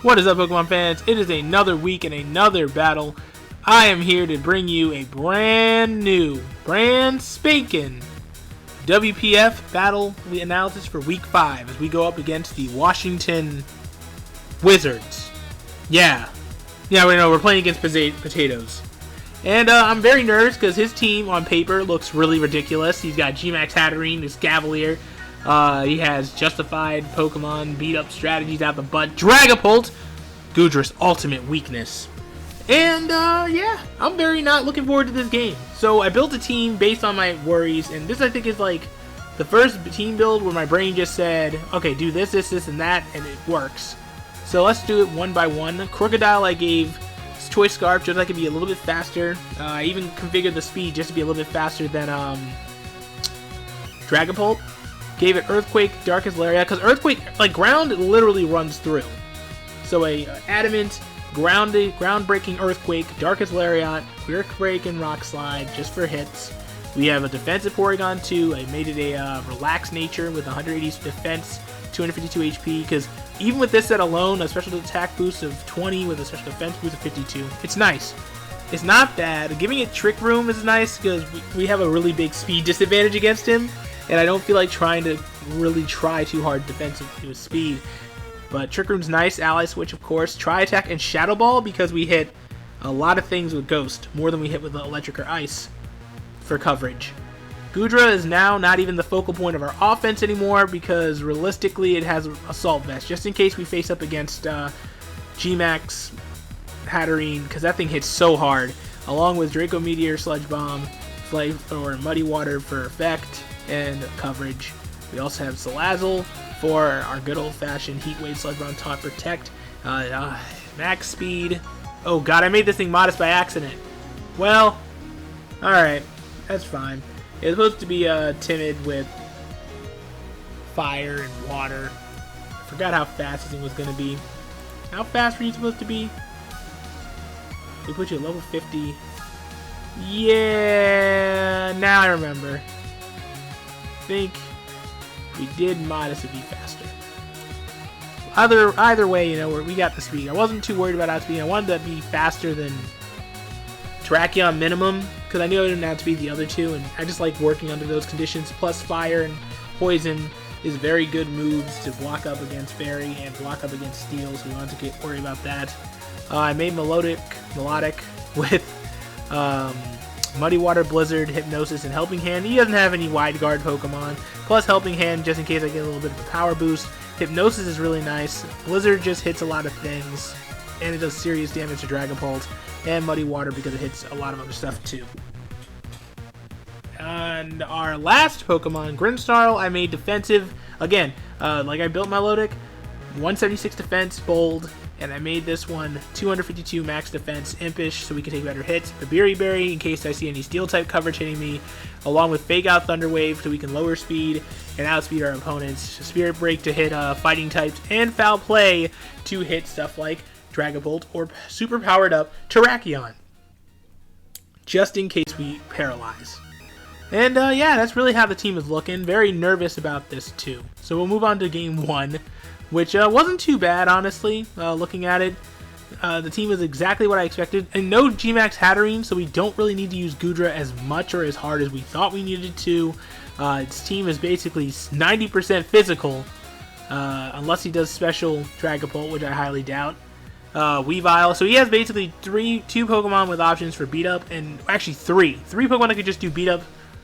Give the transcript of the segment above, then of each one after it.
What is up, Pokemon fans? It is another week and another battle. I am here to bring you a brand spanking WPF battle analysis for week 5 as we go up against the Washington Wizards. Yeah, we know we're playing against potatoes. And I'm very nervous because his team on paper looks really ridiculous. He's got G-Max Hatterene, his Cavalier. He has justified Pokemon beat-up strategies out the butt. Dragapult, Goodra's ultimate weakness. And, yeah, I'm very not looking forward to this game. So I built a team based on my worries, and this I think is like the first team build where my brain just said, okay, do this, and that, and it works. So let's do it one by one. Crocodile I gave Choice Scarf just so I could be a little bit faster. I even configured the speed just to be a little bit faster than Dragapult. Gave it Earthquake, Darkest Lariat, because Earthquake, like, ground literally runs through. So a Adamant, groundbreaking Earthquake, Darkest Lariat, Earthquake, and Rock Slide just for hits. We have a defensive Porygon 2. I made it a Relaxed Nature with 180 defense, 252 HP, because even with this set alone, a special attack boost of 20 with a special defense boost of 52. It's nice. It's not bad. Giving it Trick Room is nice because we have a really big speed disadvantage against him. And I don't feel like trying to really try too hard defensively with speed. But Trick Room's nice. Ally Switch, of course. Tri-Attack and Shadow Ball because we hit a lot of things with Ghost. More than we hit with Electric or Ice for coverage. Goodra is now not even the focal point of our offense anymore because realistically it has Assault Vest. Just in case we face up against G-Max Hatterene because that thing hits so hard. Along with Draco Meteor, Sludge Bomb, Flamethrower, Muddy Water for effect and coverage. We also have Salazzle for our good old-fashioned Heat Wave, Sludge Bomb, Taunt, Protect, max speed. Oh god, I made this thing modest by accident. Well, alright, that's fine. It's supposed to be timid with fire and water. I forgot how fast this thing was going to be. How fast were you supposed to be? We put you at level 50. Yeah, now I remember. I think we did modest to be faster. Either way, you know, we got the speed. I wasn't too worried about outspeed. I wanted to be faster than Terrakion minimum because I knew I didn't outspeed the other two, and I just like working under those conditions. Plus, Fire and Poison is very good moves to block up against Fairy and block up against Steel, so we wanted to worry about that. I made Melodic with Muddy Water, Blizzard, Hypnosis, and Helping Hand. He doesn't have any Wide Guard Pokemon. Plus Helping Hand, just in case I get a little bit of a power boost. Hypnosis is really nice. Blizzard just hits a lot of things, and it does serious damage to Dragapult. And Muddy Water because it hits a lot of other stuff too. And our last Pokemon, Grimmsnarl, I made defensive. Again, like I built Melodic, 176 defense, bold. And I made this one 252 max defense, impish, so we can take better hits. The Berry in case I see any steel type coverage hitting me, along with Fake Out Thunder Wave so we can lower speed and outspeed our opponents. Spirit Break to hit fighting types, and Foul Play to hit stuff like Dragapult or super powered up Terrakion, just in case we paralyze. And yeah, that's really how the team is looking. Very nervous about this too. So we'll move on to game 1. Which wasn't too bad, honestly, looking at it. The team is exactly what I expected. And no G-Max Hatterene, so we don't really need to use Goodra as much or as hard as we thought we needed to. Its team is basically 90% physical, unless he does special Dragapult, which I highly doubt. Weavile, so he has basically two Pokemon with options for beat up, and actually three Pokemon that could just do beat up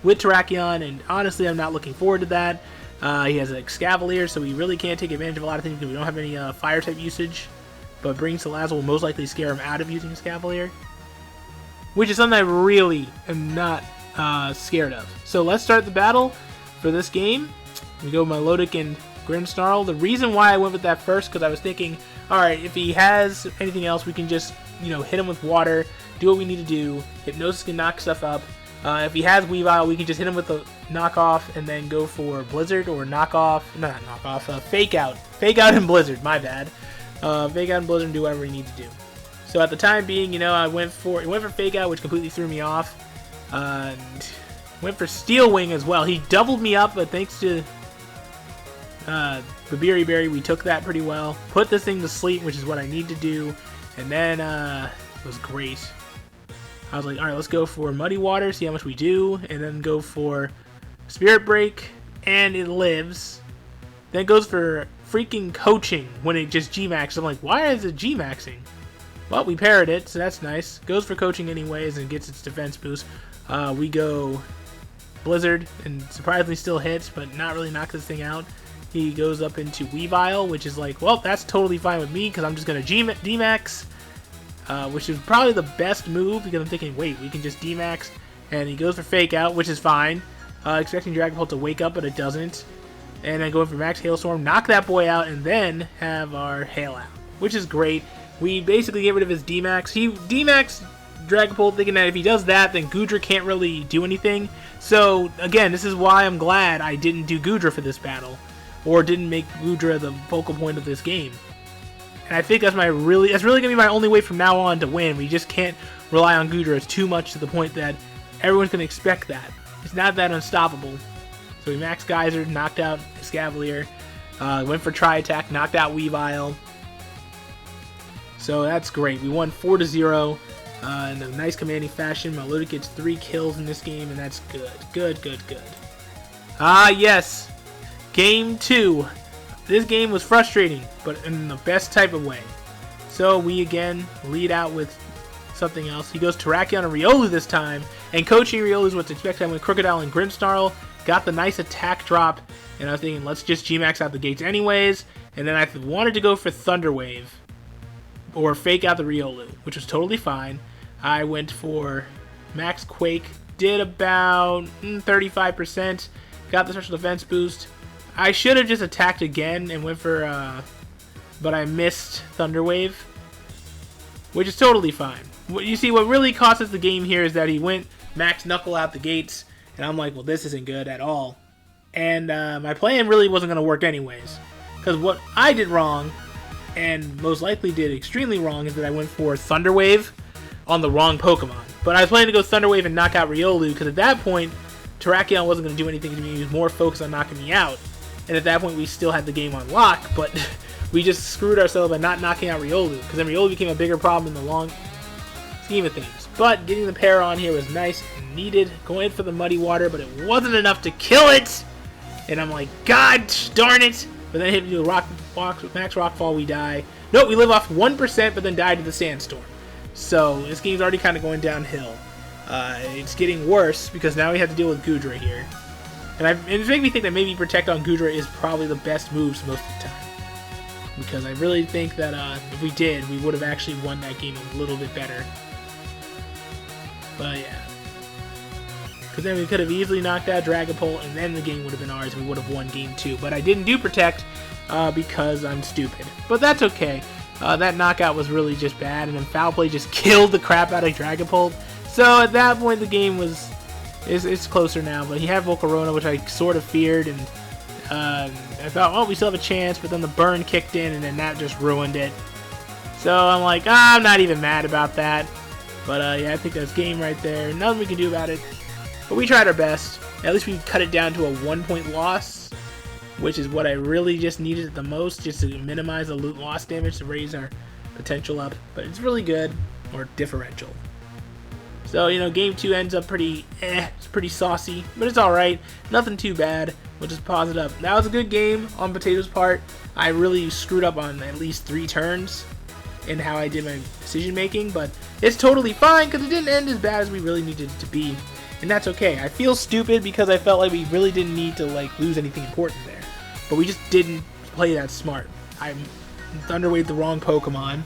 with Terrakion, and honestly I'm not looking forward to that. He has a Scavalier, so we really can't take advantage of a lot of things because we don't have any fire type usage. But bringing Salazzle will most likely scare him out of using a Scavalier, which is something I really am not scared of. So let's start the battle for this game. We go Melodic and Grimmsnarl. The reason why I went with that first because I was thinking, alright, if he has anything else, we can just, hit him with water, do what we need to do. Hypnosis can knock stuff up. If he has Weavile, we can just hit him with the knockoff and then go for Blizzard or Fake Out. Fake Out and Blizzard, my bad. Fake Out and Blizzard and do whatever we need to do. So at the time being, I went for Fake Out, which completely threw me off. And went for Steel Wing as well. He doubled me up, but thanks to Babiri Berry, we took that pretty well. Put this thing to sleep, which is what I need to do. And then it was great. I was like, alright, let's go for Muddy Water, see how much we do. And then go for Spirit Break, and it lives. Then it goes for freaking Coaching when it just G-Maxed. I'm like, why is it G-Maxing? Well, we parried it, so that's nice. Goes for Coaching anyways and gets its defense boost. We go Blizzard, and surprisingly still hits, but not really knocks this thing out. He goes up into Weavile, which is like, well, that's totally fine with me, because I'm just going to D-Max, which is probably the best move, because I'm thinking, wait, we can just D-Max, and he goes for Fake Out, which is fine. Expecting Dragapult to wake up, but it doesn't. And then going for Max Hailstorm, knock that boy out, and then have our Hail Out, which is great. We basically get rid of his D-Max. He D-Max Dragapult, thinking that if he does that, then Goodra can't really do anything. So, again, this is why I'm glad I didn't do Goodra for this battle, or didn't make Goodra the focal point of this game. And I think that's really going to be my only way from now on to win. We just can't rely on Goodra too much to the point that everyone's going to expect that. It's not that unstoppable. So we maxed Geyser, knocked out Escavalier, went for Tri-Attack, knocked out Weavile. So that's great. We won 4-0 in a nice commanding fashion. Milotic gets 3 kills in this game, and that's good. Good, good, good. Ah, yes. Game 2. This game was frustrating, but in the best type of way. So we again lead out with something else. He goes Terrakion and Riolu this time, and Coaching Riolu is what's expected. I went Crocodile and Grimmsnarl, got the nice attack drop, and I was thinking, let's just G-Max out the gates anyways, and then I wanted to go for Thunder Wave, or Fake Out the Riolu, which was totally fine. I went for Max Quake, did about 35%, got the special defense boost. I should have just attacked again and went for, but I missed Thunder Wave, which is totally fine. You see, what really cost us the game here is that he went Max Knuckle out the gates, and I'm like, well, this isn't good at all. And my plan really wasn't going to work anyways, because what I did wrong, and most likely did extremely wrong, is that I went for Thunder Wave on the wrong Pokemon. But I was planning to go Thunder Wave and knock out Riolu, because at that point, Terrakion wasn't going to do anything to me. He was more focused on knocking me out. And at that point, we still had the game on lock, but we just screwed ourselves by not knocking out Riolu, because then Riolu became a bigger problem in the long scheme of things. But getting the pair on here was nice and needed. Going for the Muddy Water, but it wasn't enough to kill it. And I'm like, God darn it. But then hit me with Max Rockfall, we die. Nope, we live off 1%, but then die to the Sandstorm. So this game's already kind of going downhill. It's getting worse, because now we have to deal with Goodra here. And it's making me think that maybe Protect on Goodra is probably the best moves most of the time. Because I really think that if we did, we would have actually won that game a little bit better. But yeah. Because then we could have easily knocked out Dragapult, and then the game would have been ours, and we would have won game 2. But I didn't do Protect because I'm stupid. But that's okay. That knockout was really just bad, and then Foul Play just killed the crap out of Dragapult. So at that point, the game was... It's closer now, but he had Volcarona, which I sort of feared, and I thought, well, we still have a chance, but then the burn kicked in, and then that just ruined it. So I'm like, I'm not even mad about that. But yeah, I think that's game right there. Nothing we can do about it. But we tried our best. At least we cut it down to a 1-point loss, which is what I really just needed the most, just to minimize the loot loss damage to raise our potential up. But it's really good, or differential. So, you know, game 2 ends up pretty it's pretty saucy, but it's alright. Nothing too bad. We'll just pause it up. That was a good game on Potato's part. I really screwed up on at least 3 turns in how I did my decision making, but it's totally fine because it didn't end as bad as we really needed it to be. And that's okay. I feel stupid because I felt like we really didn't need to like lose anything important there. But we just didn't play that smart. I Thunderwaved the wrong Pokemon.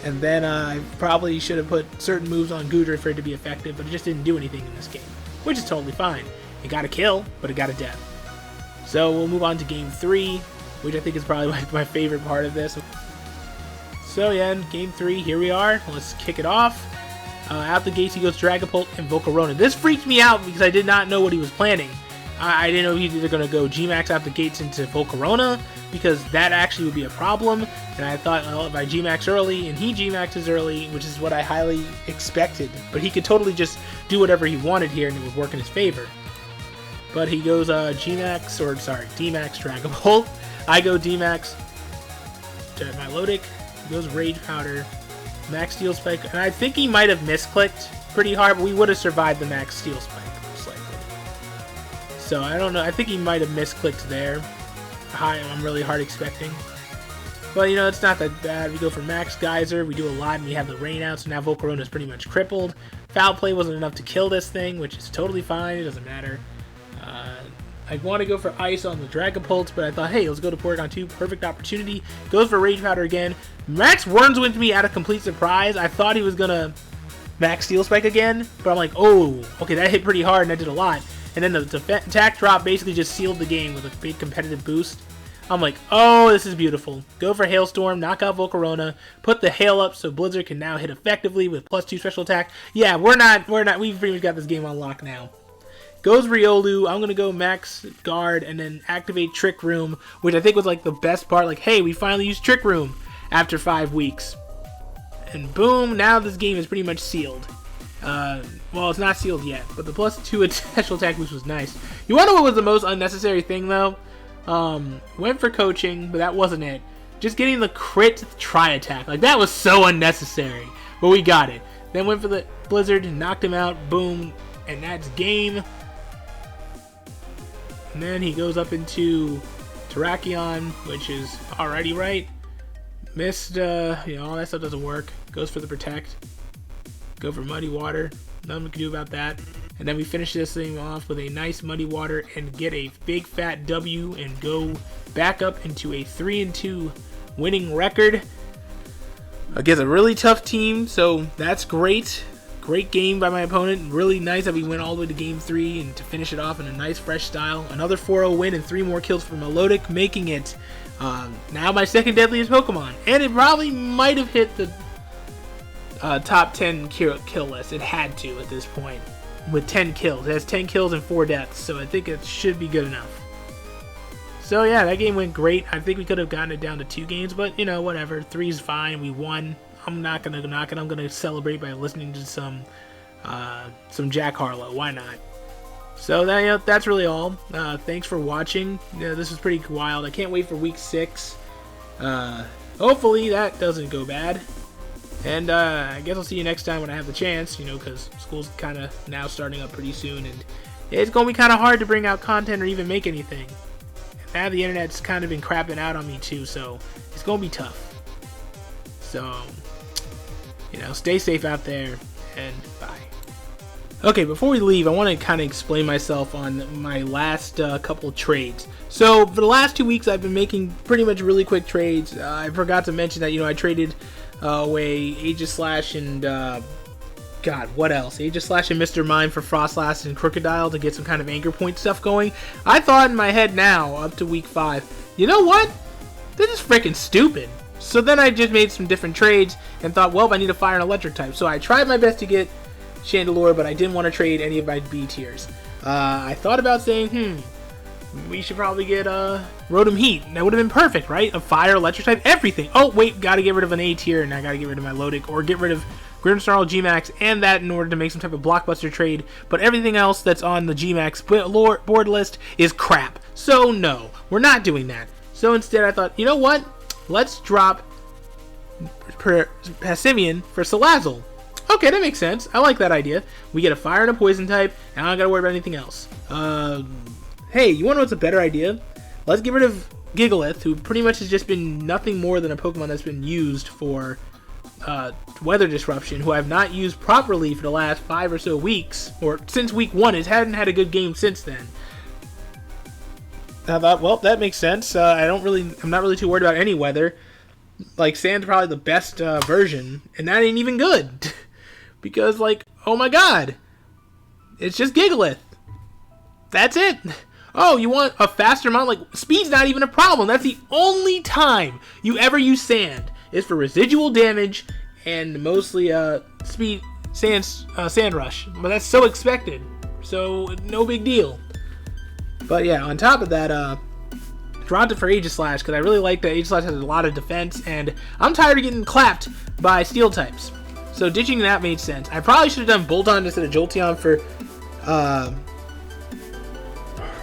And then I probably should have put certain moves on Goodra for it to be effective, but it just didn't do anything in this game, which is totally fine. It got a kill, but it got a death. So we'll move on to game 3, which I think is probably my favorite part of this. So yeah, in game 3, here we are. Let's kick it off. Out the gates he goes Dragapult and Volcarona. This freaked me out because I did not know what he was planning. I didn't know he was either going to go G-Max out the gates into Volcarona, because that actually would be a problem. And I thought, well, if I G-Max early and he G-Maxes early, which is what I highly expected, but he could totally just do whatever he wanted here and it would work in his favor. But he goes G-Max, or sorry, D-Max Dragon Bolt. I go D-Max to my Lodic. He goes Rage Powder, Max Steel Spike, and I think he might have misclicked pretty hard, but we would have survived the Max Steel Spike, most likely. So I don't know, I think he might have misclicked there. I'm really hard expecting. But, you know, it's not that bad. We go for Max Geyser, we do a lot, and we have the rain out, so now Volcarona is pretty much crippled. Foul Play wasn't enough to kill this thing, which is totally fine, it doesn't matter. I want to go for Ice on the Dragapult, but I thought, hey, let's go to Porygon 2, perfect opportunity. Goes for Rage Powder again. Max Wormswind me out of complete surprise. I thought he was going to Max Steel Spike again, but I'm like, oh, okay, that hit pretty hard, and that did a lot. And then the attack drop basically just sealed the game with a big competitive boost. I'm like, oh, this is beautiful. Go for Hailstorm, knock out Volcarona, put the Hail up so Blizzard can now hit effectively with +2 special attack. Yeah, we've pretty much got this game on lock now. Goes Riolu, I'm going to go Max Guard and then activate Trick Room, which I think was like the best part. Like, hey, we finally used Trick Room after 5 weeks. And boom, now this game is pretty much sealed. Well, it's not sealed yet, but the +2 special attack boost was nice. You want to know what was the most unnecessary thing, though? Went for coaching, but that wasn't it. Just getting the crit tri-attack. Like, that was so unnecessary. But we got it. Then went for the Blizzard, knocked him out, boom, and that's game. And then he goes up into Terrakion, which is already right. Missed, all that stuff doesn't work. Goes for the Protect. Go for Muddy Water. Nothing we can do about that. And then we finish this thing off with a nice Muddy Water and get a big fat W and go back up into a 3-2 winning record against a really tough team. So that's great. Great game by my opponent. Really nice that we went all the way to Game 3 and to finish it off in a nice, fresh style. Another 4-0 win and 3 more kills for Melodic, making it now my second deadliest Pokemon. And it probably might have hit the top 10 kill list. It had to at this point with 10 kills. It has 10 kills and 4 deaths, so I think it should be good enough. So yeah, that game went great. I think we could have gotten it down to 2 games, but you know, whatever. 3's fine. We won. I'm not gonna knock it. I'm gonna celebrate by listening to some Jack Harlow. Why not? So that's really all. Thanks for watching. This was pretty wild. I can't wait for week 6. Hopefully that doesn't go bad. And I guess I'll see you next time when I have the chance. Because school's kind of now starting up pretty soon, and it's gonna be kind of hard to bring out content or even make anything. And now the internet's kind of been crapping out on me too, so it's gonna be tough. So. Stay safe out there, and bye. Okay, before we leave, I want to kind of explain myself on my last couple of trades. So, for the last 2 weeks, I've been making pretty much really quick trades. I forgot to mention that, I traded away Aegislash and, what else? Aegislash and Mr. Mime for Frostlass and Crocodile to get some kind of anchor point stuff going. I thought in my head now, up to week 5, you know what? This is freaking stupid. So then I just made some different trades and thought, well, I need a fire and electric type. So I tried my best to get Chandelure, but I didn't want to trade any of my B tiers. I thought about saying, we should probably get Rotom Heat. That would have been perfect, right? A fire, electric type, everything. Oh, wait, got to get rid of an A tier, and I got to get rid of my Lodic, or get rid of Grimmsnarl, G-Max, and that in order to make some type of blockbuster trade. But everything else that's on the G-Max board list is crap. So no, we're not doing that. So instead I thought, you know what? Let's drop Passimian for Salazzle. Okay, that makes sense. I like that idea. We get a fire and a poison type, and I don't gotta worry about anything else. Hey, you wanna know what's a better idea? Let's get rid of Gigalith, who pretty much has just been nothing more than a Pokemon that's been used for weather disruption, who I've not used properly for the last 5 or so weeks, or since week 1. It hadn't had a good game since then. I thought, well, that makes sense. I'm not really too worried about any weather. Like, Sand's probably the best version, and that ain't even good. Because, oh my god, it's just Gigalith. That's it. Oh, you want a faster mount? Speed's not even a problem. That's the only time you ever use Sand, is for residual damage and mostly Sand Rush. But that's so expected, so no big deal. But yeah, on top of that, dropped it for Aegislash, because I really like that Aegislash has a lot of defense, and I'm tired of getting clapped by steel types. So ditching that made sense. I probably should have done Bolton instead of Jolteon for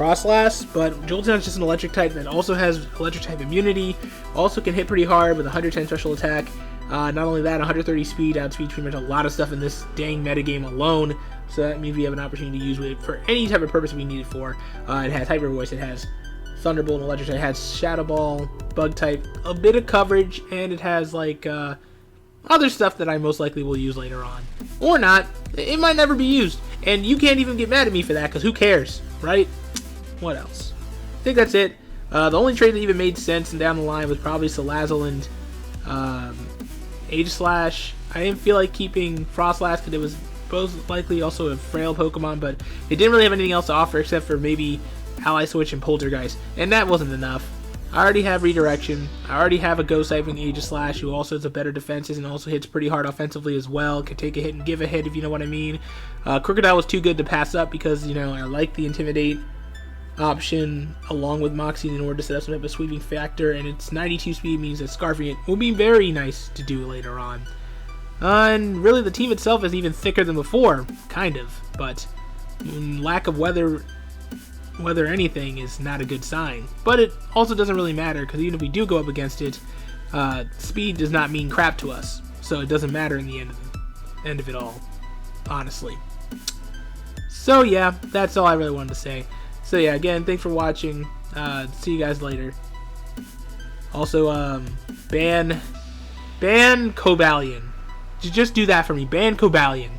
Froslass, but Jolteon is just an electric type that also has electric type immunity, also can hit pretty hard with 110 special attack. Not only that, 130 speed, outspeed pretty much a lot of stuff in this dang metagame alone, so that means we have an opportunity to use it for any type of purpose we need it for. It has Hyper Voice, it has Thunderbolt and Electric type, it has Shadow Ball, Bug type, a bit of coverage, and it has like other stuff that I most likely will use later on. Or not. It might never be used. And you can't even get mad at me for that, because who cares, right? What else? I think that's it. The only trade that even made sense and down the line was probably Salazzle and Aegislash. I didn't feel like keeping Froslass because it was most likely also a frail Pokemon, but it didn't really have anything else to offer except for maybe Ally Switch and Poltergeist, and that wasn't enough. I already have Redirection. I already have a Ghost typing Aegislash who also has a better defenses and also hits pretty hard offensively as well. Can take a hit and give a hit, if you know what I mean. Crocodile was too good to pass up because, you know, I like the Intimidate option along with Moxie in order to set up some type of sweeping factor, and its 92 speed means that Scarfing it will be very nice to do later on. And really the team itself is even thicker than before, kind of, but lack of weather anything is not a good sign. But it also doesn't really matter, because even if we do go up against it, speed does not mean crap to us, so it doesn't matter in the end of it all, honestly. So yeah, that's all I really wanted to say. So yeah, again, thanks for watching. See you guys later. Also, ban Cobalion. Just do that for me. Ban Cobalion.